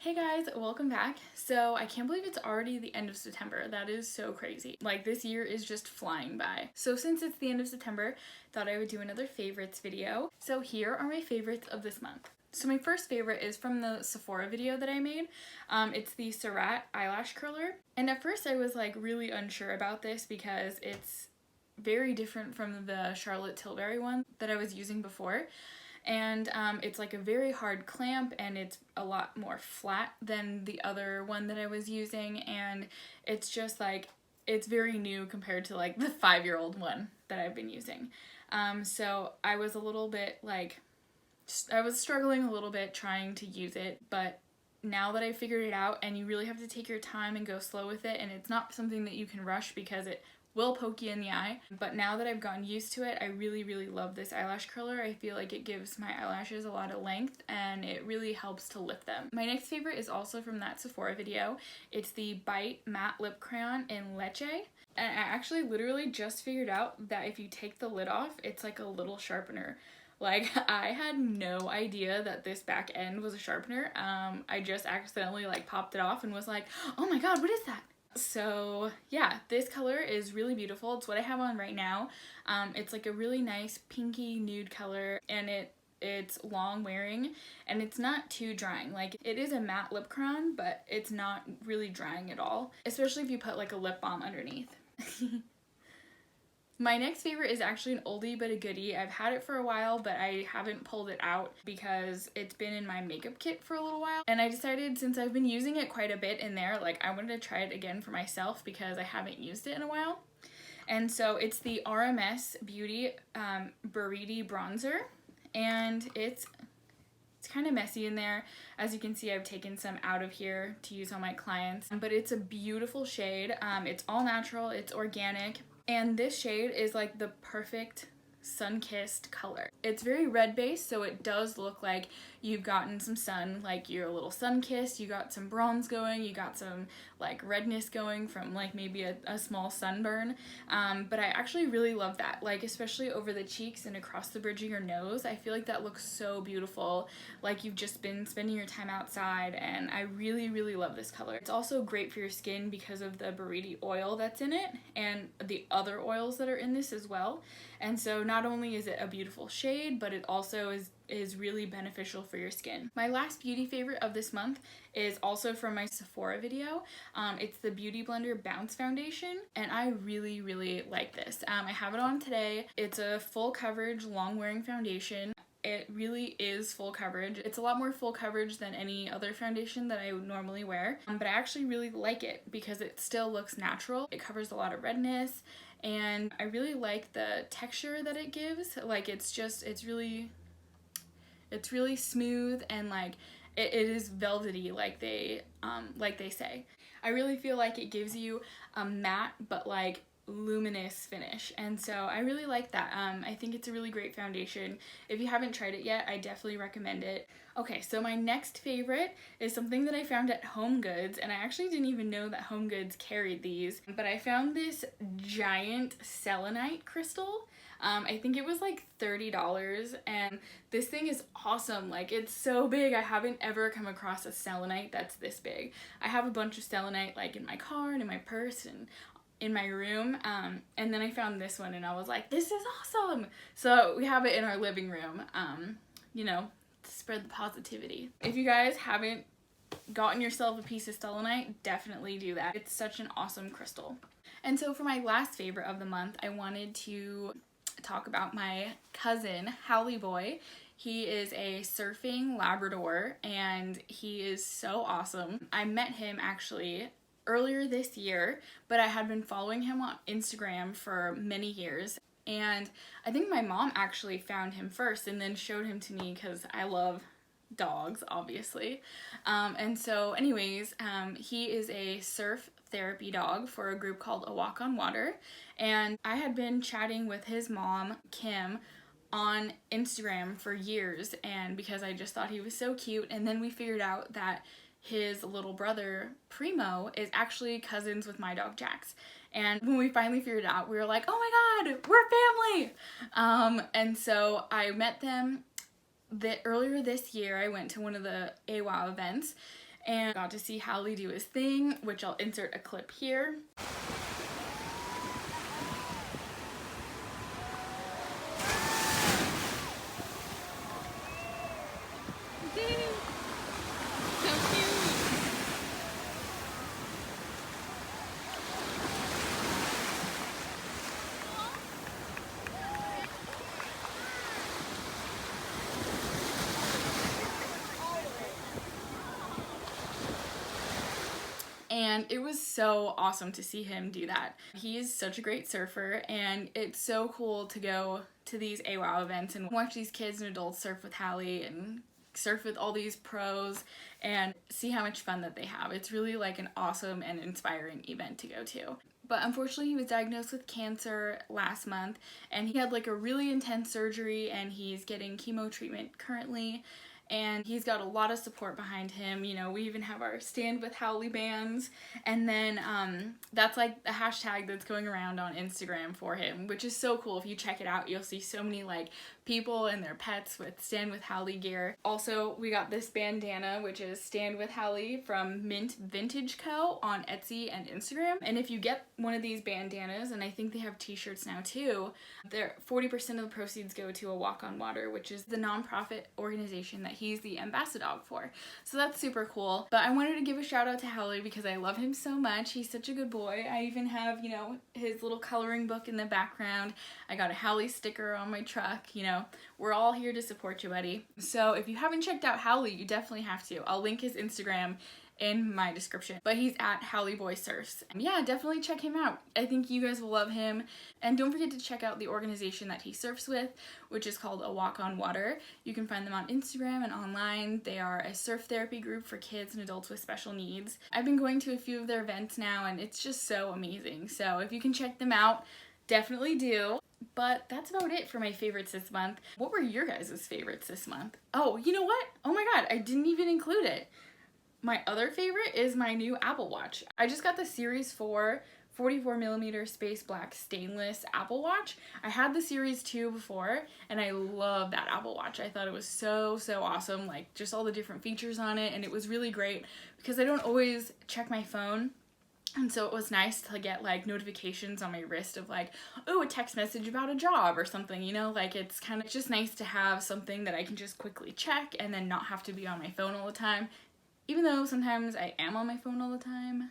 Hey guys, welcome back. So I can't believe it's already the end of September. That is so crazy. Like, this year is just flying by. So since it's the end of September, thought I would do another favorites video. So here are my favorites of this month. So my first favorite is from the Sephora video that I made. It's the Surratt eyelash curler. And at first I was like really unsure about this because it's very different from the Charlotte Tilbury one that I was using before. And it's like a very hard clamp and it's a lot more flat than the other one that I was using, and it's just like, it's very new compared to like the 5-year-old one that I've been using. So I was a little bit like, I was struggling a little bit trying to use it, but now that I figured it out, and you really have to take your time and go slow with it, and it's not something that you can rush because it will poke you in the eye, but now that I've gotten used to it, I really love this eyelash curler. I feel like it gives my eyelashes a lot of length and it really helps to lift them. My next favorite is also from that Sephora video. It's the Bite Matte Lip Crayon in Leche. And I actually literally just figured out that if you take the lid off, it's like a little sharpener. Like, I had no idea that this back end was a sharpener. I just accidentally like popped it off and was like, oh my god, what is that? So yeah, this color is really beautiful. It's what I have on right now. It's like a really nice pinky nude color, and it's long wearing and it's not too drying. Like, it is a matte lip crayon, but it's not really drying at all, especially if you put like a lip balm underneath. My next favorite is actually an oldie but a goodie. I've had it for a while, but I haven't pulled it out because it's been in my makeup kit for a little while. And I decided, since I've been using it quite a bit in there, like, I wanted to try it again for myself because I haven't used it in a while. And so it's the RMS Beauty Buriti Bronzer. And it's kind of messy in there. As you can see, I've taken some out of here to use on my clients. But it's a beautiful shade. It's all natural, it's organic. And this shade is like the perfect sun-kissed color. It's very red based, so it does look like you've gotten some sun, like you're a little sun-kissed, you got some bronze going, you got some like redness going from like maybe a small sunburn. But I actually really love that, like especially over the cheeks and across the bridge of your nose. I feel like that looks so beautiful, like you've just been spending your time outside, and I really love this color. It's also great for your skin because of the Buriti oil that's in it and the other oils that are in this as well. And so not only is it a beautiful shade, but it also is really beneficial for your skin. My last beauty favorite of this month is also from my Sephora video. It's the Beauty Blender Bounce Foundation, and I really like this. I have it on today. It's a full coverage, long wearing foundation. It really is full coverage. It's a lot more full coverage than any other foundation that I would normally wear, but I actually really like it because it still looks natural. It covers a lot of redness, and I really like the texture that it gives. Like, it's really smooth, and like it is velvety, like they say. I really feel like it gives you a matte but like luminous finish, and so I really like that. I think it's a really great foundation. If you haven't tried it yet, I definitely recommend it. Okay, so my next favorite is something that I found at HomeGoods, and I actually didn't even know that HomeGoods carried these, but I found this giant selenite crystal. I think it was like $30, and this thing is awesome. Like, it's so big. I haven't ever come across a selenite that's this big. I have a bunch of selenite like in my car and in my purse and in my room, and then I found this one and I was like, this is awesome. So we have it in our living room, you know, to spread the positivity. If you guys haven't gotten yourself a piece of selenite, definitely do that. It's such an awesome crystal. And so for my last favorite of the month, I wanted to talk about my cousin, Howley Boy. He is a surfing Labrador, and he is so awesome. I met him actually earlier this year, but I had been following him on Instagram for many years, and I think my mom actually found him first and then showed him to me because I love dogs, obviously. And so anyways, he is a surf therapy dog for a group called A Walk on Water, and I had been chatting with his mom, Kim, on Instagram for years, and because I just thought he was so cute, and then we figured out that his little brother, Primo, is actually cousins with my dog, Jax. And when we finally figured it out, we were like, oh my god, we're family! And so I met them earlier this year. I went to one of the AWOW events, and got to see Hallie do his thing, which I'll insert a clip here. And it was so awesome to see him do that. He is such a great surfer, and it's so cool to go to these AWOW events and watch these kids and adults surf with Hallie and surf with all these pros and see how much fun that they have. It's really like an awesome and inspiring event to go to. But unfortunately, he was diagnosed with cancer last month, and he had like a really intense surgery, and he's getting chemo treatment currently. And he's got a lot of support behind him. You know, we even have our Stand With Hallie bands. And then that's like the hashtag that's going around on Instagram for him, which is so cool. If you check it out, you'll see so many like people and their pets with Stand With Hallie gear. Also, we got this bandana, which is Stand With Hallie from Mint Vintage Co. on Etsy and Instagram. And if you get one of these bandanas, and I think they have t-shirts now too, 40% of the proceeds go to A Walk on Water, which is the nonprofit organization that he's the ambassador for. So that's super cool. But I wanted to give a shout out to Hallie because I love him so much. He's such a good boy. I even have, you know, his little coloring book in the background. I got a Hallie sticker on my truck. You know, we're all here to support you, buddy. So if you haven't checked out Hallie, you definitely have to. I'll link his Instagram in my description, but he's at Hallie Boy Surfs. And yeah, definitely check him out. I think you guys will love him. And don't forget to check out the organization that he surfs with, which is called A Walk on Water. You can find them on Instagram and online. They are a surf therapy group for kids and adults with special needs. I've been going to a few of their events now, and it's just so amazing. So if you can check them out, definitely do. But that's about it for my favorites this month. What were your guys' favorites this month? Oh, you know what? Oh my god, I didn't even include it. My other favorite is my new Apple Watch. I just got the Series 4 44mm Space Black Stainless Apple Watch. I had the Series 2 before, and I love that Apple Watch. I thought it was so awesome, like just all the different features on it, and it was really great because I don't always check my phone. And so it was nice to get like notifications on my wrist of like, oh, a text message about a job or something, you know, like it's kind of just nice to have something that I can just quickly check and then not have to be on my phone all the time. Even though sometimes I am on my phone all the time.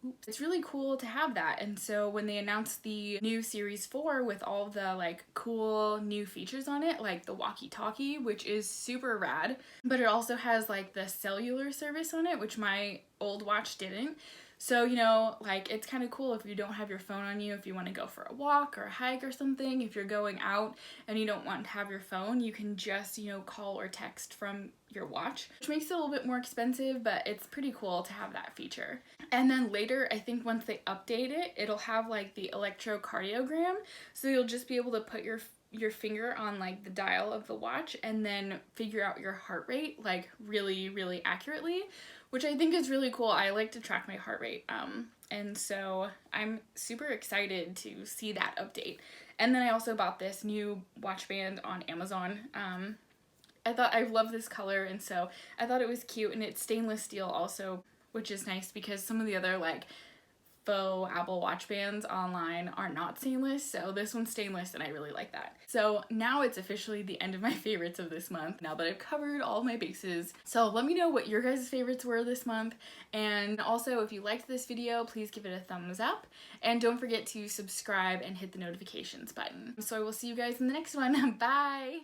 Oops. It's really cool to have that. And so when they announced the new Series 4 with all the like cool new features on it, like the walkie-talkie, which is super rad, but it also has like the cellular service on it, which my old watch didn't. So, you know, like it's kind of cool if you don't have your phone on you, if you want to go for a walk or a hike or something, if you're going out and you don't want to have your phone, you can just, you know, call or text from your watch, which makes it a little bit more expensive, but it's pretty cool to have that feature. And then later, I think once they update it, it'll have like the electrocardiogram, so you'll just be able to put your finger on like the dial of the watch and then figure out your heart rate like really accurately, which I think is really cool. I like to track my heart rate, and so I'm super excited to see that update. And then I also bought this new watch band on Amazon. I love this color, and so I thought it was cute, and it's stainless steel also, which is nice because some of the other like faux Apple Watch bands online are not stainless, so this one's stainless and I really like that. So now it's officially the end of my favorites of this month, now that I've covered all my bases. So let me know what your guys' favorites were this month, and also if you liked this video, please give it a thumbs up, and don't forget to subscribe and hit the notifications button. So I will see you guys in the next one. Bye!